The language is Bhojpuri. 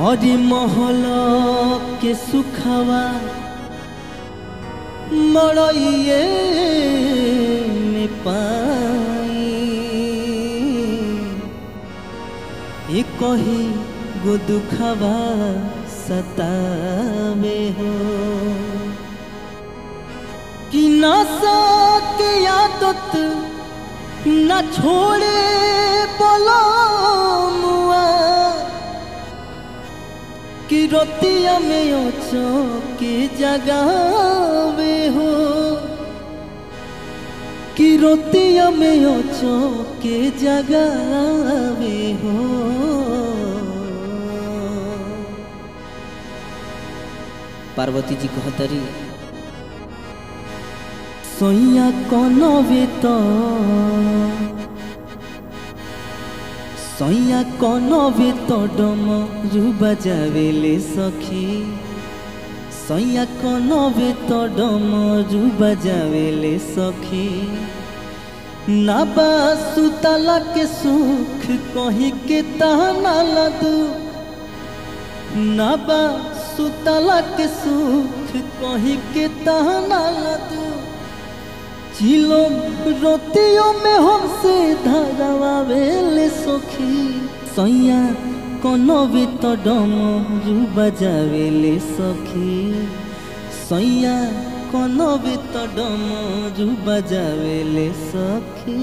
और महल के सुखवा मड़इए में पाई ये कही गो दुखवा सतावे हो कि नशा के आदत न छोड़े बोलो मुआ कि रोतिया में ओछो के जगावे हो कि रोतिया में ओछो के जगावे हो। पार्वती जी कहतरी सोइया कोनो बेतो सोइया कोनो बेतो डमरू बजावेले सखी सोइया कोनो बेतो डमरू बजावेले सखी नाबा सुतला के सुख कही के ताना लदू नाबा सुतला के सुख कही के ताना लदू चिलो रोतियों में हमसे धरावेले सखी सैया कोनो भी तो डमरू बजावेले सखी सैया कोनो भी तो डमरू बजावेले सखी।